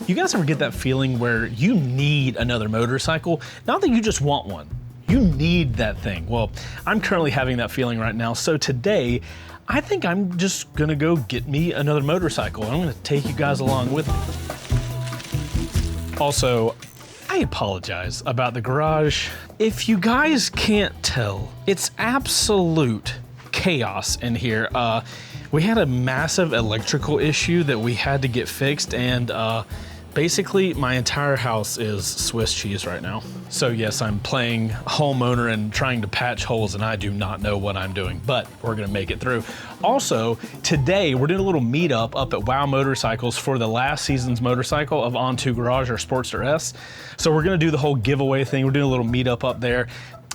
You guys ever get that feeling where you need another motorcycle? Not that you just want one, you need that thing. Well, I'm currently having that feeling right now. So today, I think I'm just gonna go get me another motorcycle. I'm gonna take you guys along with me. Also, I apologize about the garage. If you guys can't tell, it's absolute chaos in here. We had a massive electrical issue that we had to get fixed, and basically my entire house is Swiss cheese right now. So yes, I'm playing homeowner and trying to patch holes, and I do not know what I'm doing, but we're gonna make it through. Also, today we're doing a little meetup up at WOW Motorcycles for the last season's motorcycle of OntwoGarage or Sportster S. So we're gonna do the whole giveaway thing. We're doing a little meetup up there.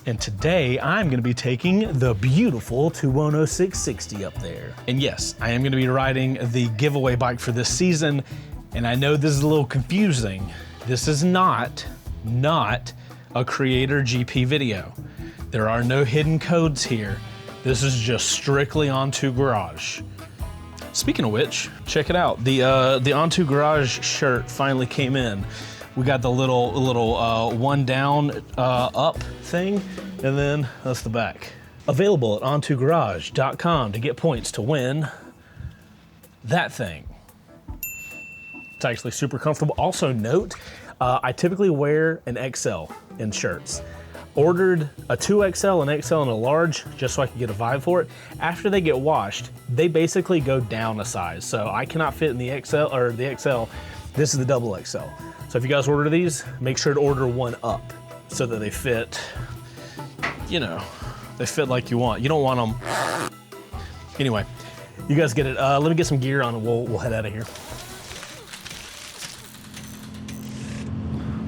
And today I'm gonna be taking the beautiful 210-660 up there. And yes, I am gonna be riding the giveaway bike for this season. And I know this is a little confusing. This is not a creator GP video. There are no hidden codes here. This is just strictly OntwoGarage. Speaking of which, check it out. The OntwoGarage shirt finally came in. We got the little one down, up thing, and then that's the back. Available at OntwoGarage.com to get points to win that thing. It's actually super comfortable. Also note, I typically wear an XL in shirts. Ordered a 2XL, an XL, and a large just so I could get a vibe for it. After they get washed, they basically go down a size. So I cannot fit in the XL or the XL. This is the double XL. So if you guys order these, make sure to order one up so that they fit, you know, they fit like you want. You don't want them. Anyway, you guys get it. Let me get some gear on and we'll head out of here.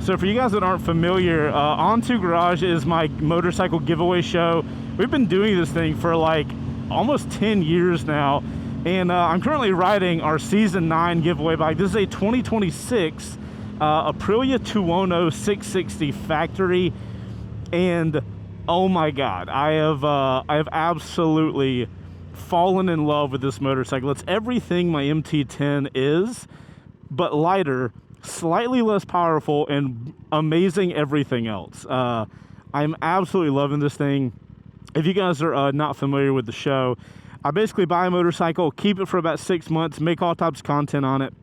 So for you guys that aren't familiar, OntwoGarage is my motorcycle giveaway show. We've been doing this thing for like almost 10 years now. And I'm currently riding our season 9 giveaway bike. This is a 2026 Aprilia 210-660 factory. And oh my God, I have absolutely fallen in love with this motorcycle. It's everything my MT10 is, but lighter, slightly less powerful, and amazing everything else. I'm absolutely loving this thing. If you guys are not familiar with the show, I basically buy a motorcycle, keep it for about 6 months, make all types of content on it,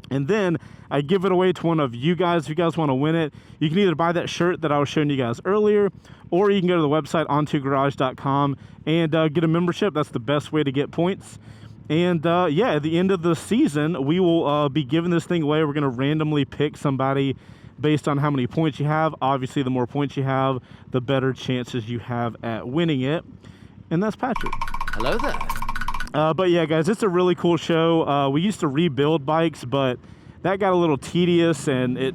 and then I give it away to one of you guys. If you guys want to win it, you can either buy that shirt that I was showing you guys earlier, or you can go to the website OntwoGarage.com and get a membership. That's the best way to get points. And yeah, at the end of the season, we will be giving this thing away. We're going to randomly pick somebody based on how many points you have. Obviously, the more points you have, the better chances you have at winning it. And that's Patrick. Hello there. But yeah, guys, it's a really cool show. We used to rebuild bikes, but that got a little tedious, and it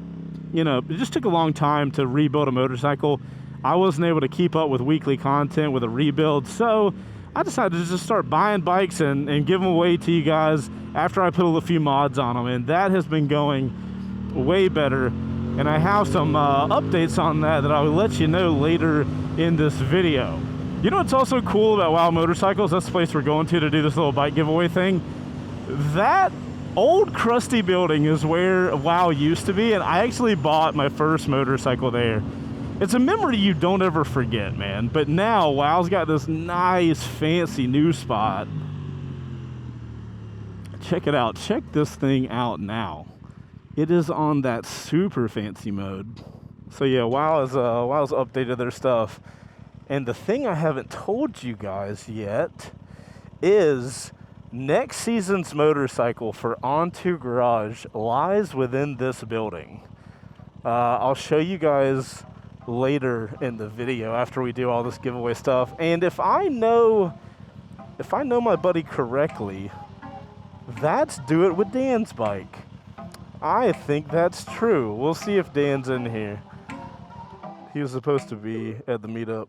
just took a long time to rebuild a motorcycle. I wasn't able to keep up with weekly content with a rebuild, so I decided to just start buying bikes and give them away to you guys after I put a few mods on them, and that has been going way better. And I have some updates on that I will let you know later in this video. You know what's also cool about WOW Motorcycles? That's the place we're going to do this little bike giveaway thing. That old crusty building is where WOW used to be, and I actually bought my first motorcycle there. It's a memory you don't ever forget, man. But now WOW's got this nice, fancy new spot. Check it out. Check this thing out now. It is on that super fancy mode. So yeah, WOW's updated their stuff. And the thing I haven't told you guys yet is next season's motorcycle for OntwoGarage lies within this building. I'll show you guys later in the video after we do all this giveaway stuff. And if I know my buddy correctly, that's Do It With Dan's bike. I think that's true. We'll see if Dan's in here. He was supposed to be at the meetup.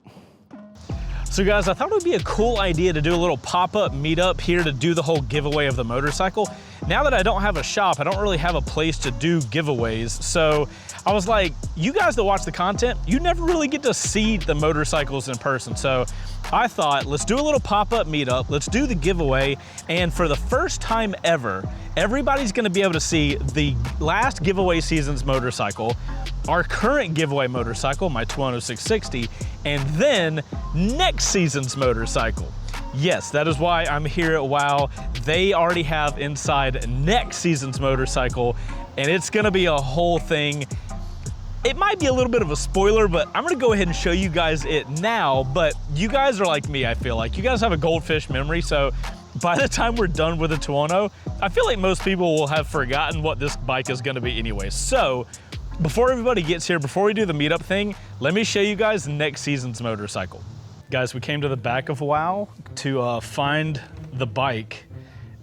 So guys, I thought it would be a cool idea to do a little pop-up meetup here to do the whole giveaway of the motorcycle. now that I don't have a shop, I don't really have a place to do giveaways. So I was like, you guys that watch the content, you never really get to see the motorcycles in person. So I thought, let's do a little pop-up meetup, let's do the giveaway, and for the first time ever, everybody's gonna be able to see the last giveaway season's motorcycle, our current giveaway motorcycle, my Tuono 660, and then next season's motorcycle. Yes, that is why I'm here at WOW. They already have inside next season's motorcycle, and it's gonna be a whole thing. It might be a little bit of a spoiler, but I'm gonna go ahead and show you guys it now, but you guys are like me, I feel like. You guys have a goldfish memory, so by the time we're done with the Tuono, I feel like most people will have forgotten what this bike is gonna be anyway. So, before everybody gets here, before we do the meetup thing, let me show you guys next season's motorcycle. Guys, we came to the back of WOW to find the bike,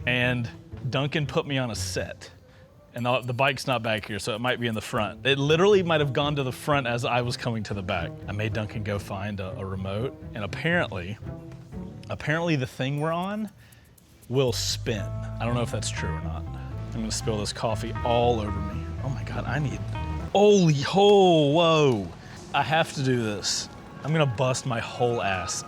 and Duncan put me on a set. And the bike's not back here, so it might be in the front. It literally might have gone to the front as I was coming to the back. I made Duncan go find a remote, and apparently the thing we're on will spin. I don't know if that's true or not. I'm gonna spill this coffee all over me. Oh my God, holy ho, whoa. I have to do this. I'm gonna bust my whole ass.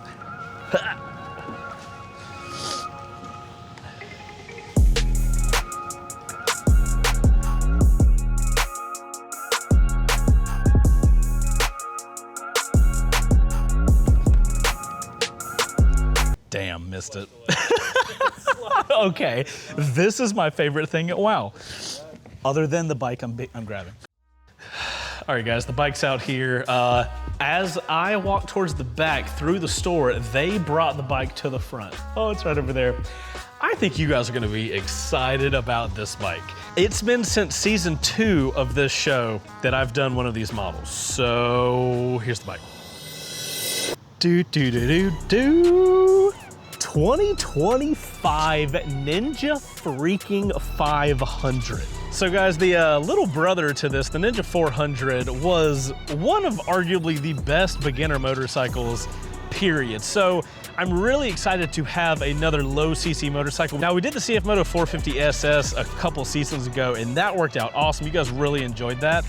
Damn, missed it. Okay, this is my favorite thing at WOW. Other than the bike I'm grabbing. All right, guys, the bike's out here. As I walk towards the back through the store, they brought the bike to the front. Oh, it's right over there. I think you guys are gonna be excited about this bike. It's been since season 2 of this show that I've done one of these models. So here's the bike. 2025 Ninja freaking 500. So guys, the little brother to this, the Ninja 400, was one of arguably the best beginner motorcycles, period. So I'm really excited to have another low CC motorcycle. Now, we did the CF Moto 450 SS a couple seasons ago, and that worked out awesome. You guys really enjoyed that.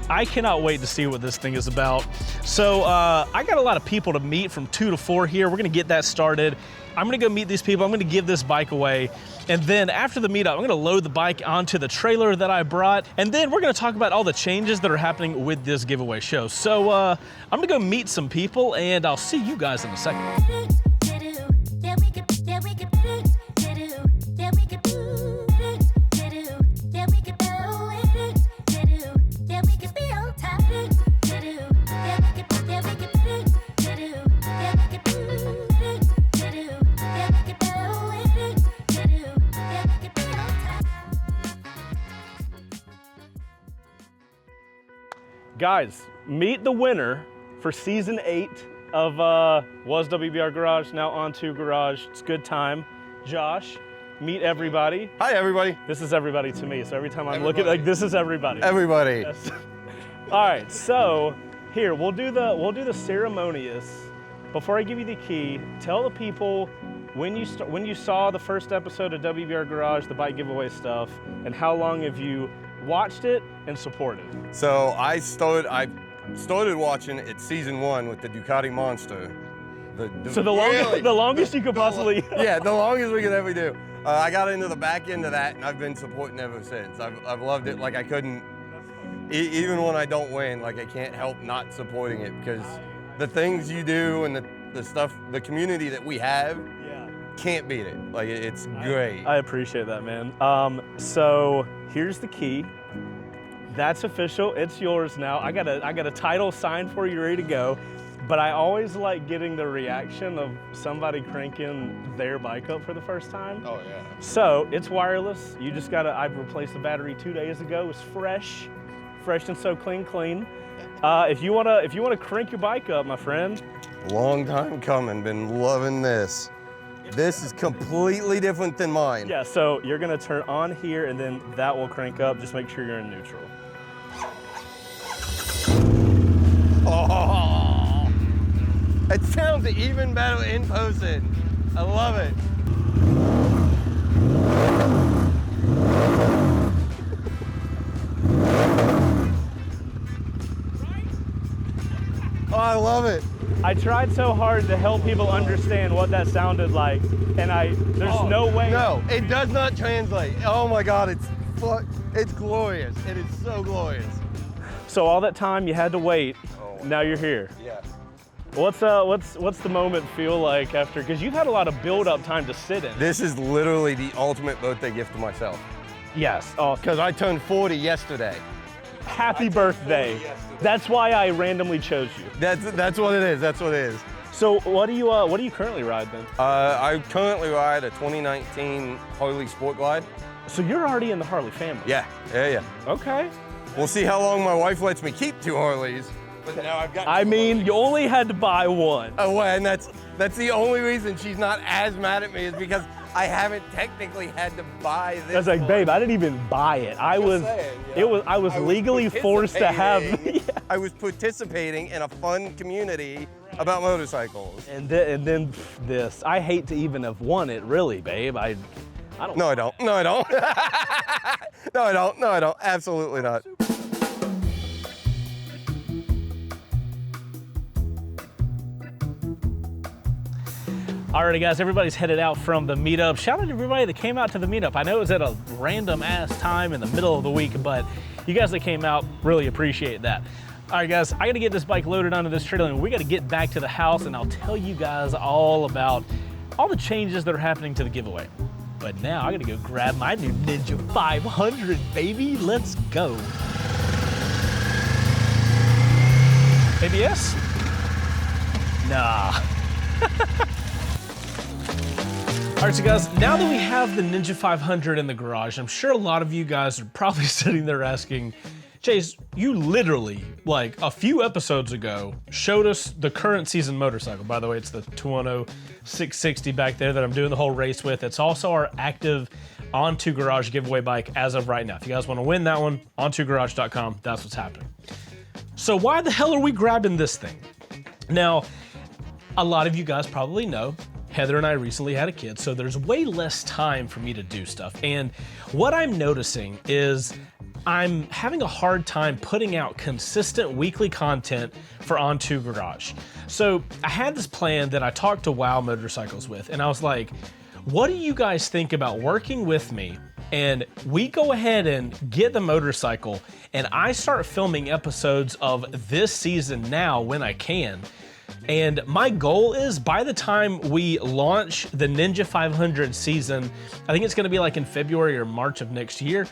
I cannot wait to see what this thing is about. So I got a lot of people to meet from 2 to 4 here. We're gonna get that started. I'm gonna go meet these people. I'm gonna give this bike away. And then after the meetup, I'm gonna load the bike onto the trailer that I brought. And then we're gonna talk about all the changes that are happening with this giveaway show. So I'm gonna go meet some people, and I'll see you guys in a second. Guys, meet the winner for season 8 of was WBR Garage, now OntwoGarage. It's a good time. Josh, meet everybody. Hi, everybody. This is everybody to me, so every time I'm looking, like, this is everybody. Everybody. Yes. All right, so here, we'll do the ceremonious. Before I give you the key, tell the people when you saw the first episode of WBR Garage, the bike giveaway stuff, and how long have you watched it and supported? So I started watching it season 1 with the Ducati Monster. The longest you could possibly. Yeah, the longest we could ever do. I got into the back end of that, and I've been supporting ever since. I've loved it. Like, I couldn't, even when I don't win, like, I can't help not supporting it, because the things you do and the stuff, the community that we have, can't beat it. Like, it's great. I appreciate that, man. So here's the key. That's official. It's yours now. I got a title signed for you, ready to go. But I always like getting the reaction of somebody cranking their bike up for the first time. Oh yeah. So it's wireless. You just gotta. I replaced the battery 2 days ago. It's fresh and so clean. If you wanna crank your bike up, my friend. Long time coming. Been loving this. This is completely different than mine. Yeah, so you're gonna turn on here, and then that will crank up. Just make sure you're in neutral. Oh, it sounds even better in person. I love it. Oh, I love it. I tried so hard to help people understand what that sounded like, and there's no way. No, it does not translate. Oh my God, it's glorious. It is so glorious. So all that time you had to wait, now you're here. Yeah. What's the moment feel like after, because you've had a lot of build-up time to sit in. This is literally the ultimate birthday gift to myself. Yes. Oh, Because I turned 40 yesterday. happy birthday. That's why I randomly chose you. That's what it is. That's what it is. So what do you currently ride then? I currently ride a 2019 Harley Sport Glide. So you're already in the Harley family. Yeah. Okay. We'll see how long my wife lets me keep 2 Harleys. But now I've got. I mean, you only had to buy one. Oh, well, and that's the only reason she's not as mad at me is because I haven't technically had to buy this. I was like, one. babe, I didn't even buy it. I was legally forced to have. Yeah. I was participating in a fun community about motorcycles. And then this. I hate to even have won it, really, babe. I don't. No, I don't. No, I don't. No, I don't. No, I don't. Absolutely not. Alrighty guys, everybody's headed out from the meetup. Shout out to everybody that came out to the meetup. I know it was at a random ass time in the middle of the week, but you guys that came out, really appreciate that. All right guys, I gotta get this bike loaded onto this trailer and we gotta get back to the house and I'll tell you guys all about all the changes that are happening to the giveaway. But now I gotta go grab my new Ninja 500, baby. Let's go. ABS? Nah. All right, so guys, now that we have the Ninja 500 in the garage, I'm sure a lot of you guys are probably sitting there asking, Chase, you literally, like a few episodes ago, showed us the current season motorcycle. By the way, it's the 210 660 back there that I'm doing the whole race with. It's also our active OntwoGarage giveaway bike as of right now. If you guys want to win that one, OntwoGarage.com, that's what's happening. So why the hell are we grabbing this thing? Now, a lot of you guys probably know, Heather and I recently had a kid, so there's way less time for me to do stuff. And what I'm noticing is I'm having a hard time putting out consistent weekly content for OntwoGarage. So I had this plan that I talked to WOW Motorcycles with, and I was like, what do you guys think about working with me? And we go ahead and get the motorcycle, and I start filming episodes of this season now when I can. And my goal is by the time we launch the Ninja 500 season, I think it's gonna be like in February or March of next year.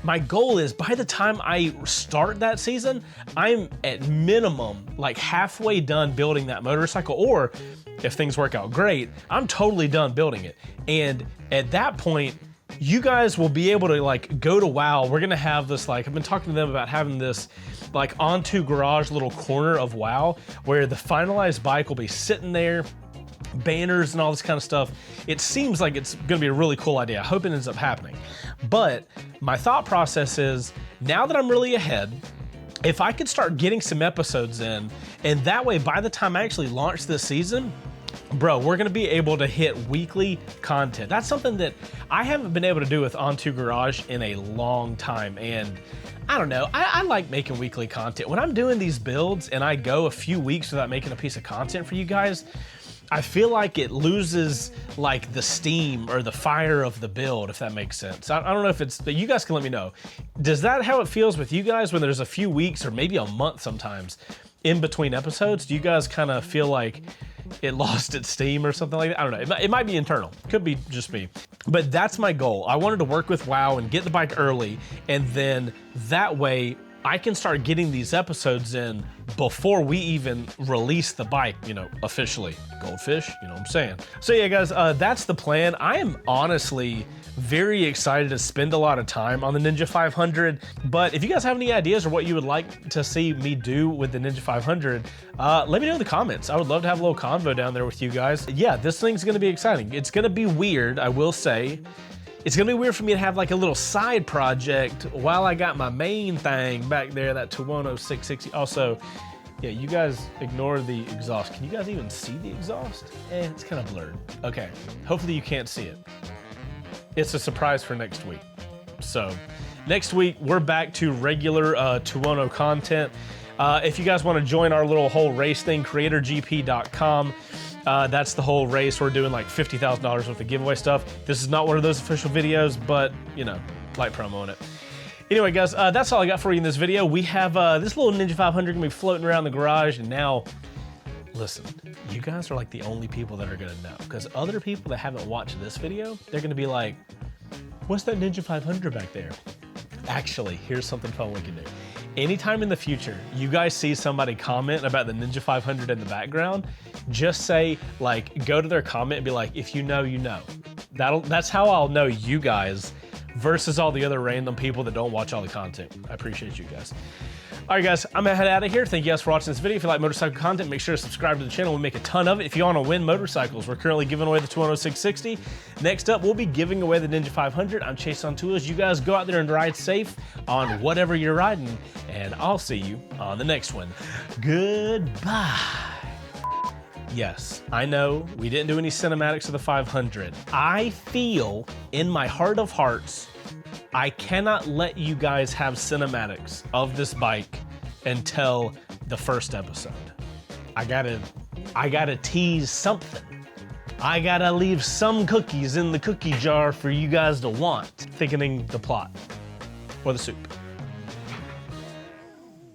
My goal is by the time I start that season, I'm at minimum like halfway done building that motorcycle, or if things work out great, I'm totally done building it. And at that point, you guys will be able to like go to WOW. We're gonna have this, like, I've been talking to them about having this like OntwoGarage little corner of WOW where the finalized bike will be sitting there, banners and all this kind of stuff. It seems like it's gonna be a really cool idea. I hope it ends up happening. But my thought process is, now that I'm really ahead, if I could start getting some episodes in, and that way by the time I actually launch this season, bro, we're gonna be able to hit weekly content. That's something that I haven't been able to do with OntwoGarage in a long time. And I don't know, I like making weekly content. When I'm doing these builds and I go a few weeks without making a piece of content for you guys, I feel like it loses like the steam or the fire of the build, if that makes sense. I don't know if it's, but you guys can let me know. Does that how it feels with you guys when there's a few weeks or maybe a month sometimes in between episodes? Do you guys kind of feel like it lost its steam or something like that? I don't know, it might be internal, could be just me. But that's my goal. I wanted to work with WOW and get the bike early, and then that way I can start getting these episodes in before we even release the bike, you know, officially. Goldfish, you know what I'm saying? So yeah, guys, that's the plan. I am honestly very excited to spend a lot of time on the Ninja 500, but if you guys have any ideas or what you would like to see me do with the Ninja 500, let me know in the comments. I would love to have a little convo down there with you guys. Yeah, this thing's gonna be exciting. It's gonna be weird, I will say. It's gonna be weird for me to have like a little side project while I got my main thing back there, that 210 660. Also, yeah, you guys ignore the exhaust. Can you guys even see the exhaust? It's kind of blurred. Okay, hopefully you can't see it. It's a surprise for next week. So next week, we're back to regular Tuono content. If you guys want to join our little whole race thing, creatorgp.com. That's the whole race. We're doing like $50,000 worth of giveaway stuff. This is not one of those official videos, but you know, light promo on it. Anyway, guys, that's all I got for you in this video. We have this little Ninja 500 gonna be floating around the garage, and now, listen, you guys are like the only people that are gonna know, because other people that haven't watched this video, they're gonna be like, what's that Ninja 500 back there? Actually, here's something fun we can do. Anytime in the future, you guys see somebody comment about the Ninja 500 in the background, just say, like, go to their comment and be like, if you know, you know. That's how I'll know you guys versus all the other random people that don't watch all the content. I appreciate you guys. All right, guys, I'm gonna head out of here. Thank you guys for watching this video. If you like motorcycle content, make sure to subscribe to the channel. We make a ton of it. If you want to win motorcycles, we're currently giving away the Tuono 660. Next up, we'll be giving away the Ninja 500. I'm Chaseontwowheels. You guys go out there and ride safe on whatever you're riding, and I'll see you on the next one. Goodbye. Yes, I know we didn't do any cinematics of the 500. I feel in my heart of hearts, I cannot let you guys have cinematics of this bike until the first episode. I gotta tease something. I gotta leave some cookies in the cookie jar for you guys to want. Thickening the plot or the soup.